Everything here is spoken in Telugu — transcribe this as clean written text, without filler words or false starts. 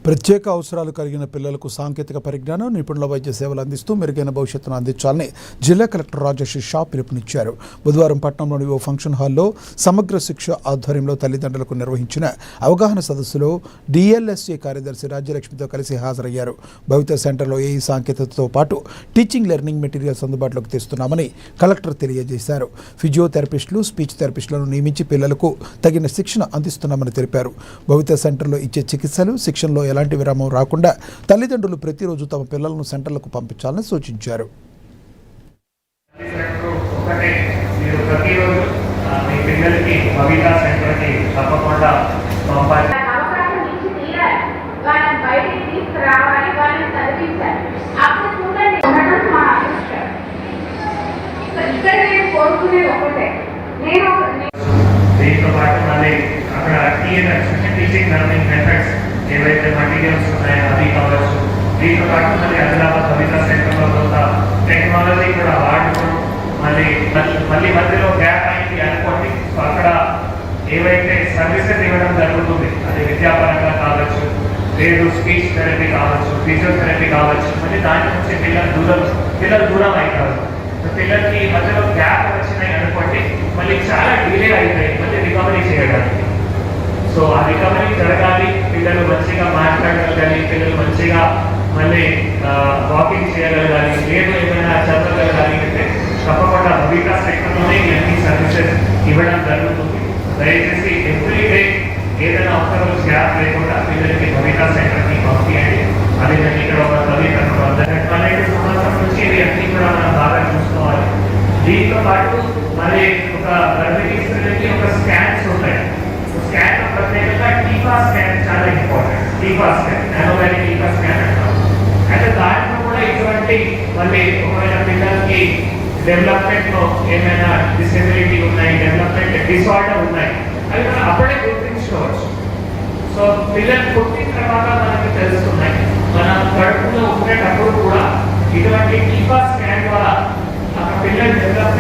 ప్రత్యేక అవసరాలు కలిగిన పిల్లలకు సాంకేతిక పరిజ్ఞానం, నిపుణుల వైద్య సేవలు అందిస్తూ మెరుగైన భవిష్యత్తును అందించాలని జిల్లా కలెక్టర్ రాజేష్ షా పిలుపునిచ్చారు. బుధవారం పట్టణంలోని ఓ ఫంక్షన్ హాల్లో సమగ్ర శిక్ష ఆధ్వర్యంలో తల్లిదండ్రులకు నిర్వహించిన అవగాహన సదస్సులో డిఎల్ఎస్ఏ కార్యదర్శి రాజ్యలక్ష్మితో కలిసి హాజరయ్యారు. భవిత సెంటర్లో ఏఈ సాంకేతికతతో పాటు టీచింగ్ లెర్నింగ్ మెటీరియల్స్ అందుబాటులోకి తెస్తున్నామని కలెక్టర్ తెలియజేశారు. ఫిజియోథెరపిస్టులు, స్పీచ్ థెరపిస్టులను నియమించి పిల్లలకు తగిన శిక్షణ అందిస్తున్నామని తెలిపారు. భవిత సెంటర్లో ఇచ్చే చికిత్సలు, శిక్షణలో ఎలాంటి విరామం రాకుండా తల్లిదండ్రులు ప్రతిరోజు తమ పిల్లలను సెంటర్లకు పంపించాలని సూచించారు. దీంతో పాటు మళ్ళీ అక్కడ టీచింగ్ లెర్నింగ్ మెథడ్స్ ఏవైతే మటీరియల్స్ ఉన్నాయో అవి కావచ్చు. దీంతో పాటు మళ్ళీ ఆదిలాబాద్ భవిత సెంటర్లో కొంత టెక్నాలజీ కూడా వాడుకోవడం, మళ్ళీ మధ్యలో గ్యాప్ అయింది అనుకోండి, అక్కడ ఏవైతే సర్వీసెస్ ఇవ్వడం జరుగుతుంది, అది విద్యాపరంగా కావచ్చు, లేదు స్పీచ్ థెరపీ కావచ్చు, ఫిజియోథెరపీ కావచ్చు, మళ్ళీ దాని నుంచి పిల్లలు దూరం అవుతారు. పిల్లలకి మధ్యలో గ్యాప్ వచ్చినాయి అనుకోండి, మళ్ళీ చాలా డిలే అవుతాయి మళ్ళీ రికవరీ చేయడానికి. సో ఆ రికవరీ జరగాలి, పిల్లలు మంచిగా మాట్లాడగలగాలి, పిల్లలు మంచిగా మళ్ళీ వాకింగ్ చేయగలగాలి, లేదు ఏమైనా చదవగలగాలి అంటే తప్పకుండా భవిత సెక్టర్లోనే ఇవన్నీ సర్వీసెస్ ఇవ్వడం జరుగుతుంది. దయచేసి ఎవ్రీ డే ఏదైనా ఒక్క రోజు గ్యాప్ లేకుండా పిల్లలకి భవిత సెక్టర్ని పంపించండి. అదేవిధంగా ఇక్కడ ఒక తల్లిదండ్రులు 12 సంవత్సరాల నుంచి ఇవి అన్నీ కూడా మనం బాగా చూసుకోవాలి. దీంతో పాటు మరి ఒక గర్భిణీ స్త్రీలకి ఒక స్కాన్స్ ఉంటాయి. స్కాన్ ప్రత్యేకంగా టీకా స్కాన్ చాలా ఇంపార్టెంట్. టీకా స్కాన్, నానోవాలిక్ టీకా స్కాన్ అంటాం. అయితే దాంట్లో కూడా ఇటువంటి మళ్ళీ ఒకవేళ పిల్లలకి డెవలప్మెంట్ లో ఏమైనా డిసెబిలిటీ ఉన్నాయి, డెవలప్మెంట్ డిసార్డర్ ఉన్నాయి, అవి మనం అప్పుడే గుర్తించుకోవచ్చు. సో పిల్లలు పుట్టిన తర్వాత మనకి తెలుస్తున్నాయి. మన కడుపులో ఉండేటప్పుడు కూడా ఇటువంటి టీకా స్కాన్ ద్వారా పిల్లలు డెవలప్మెంట్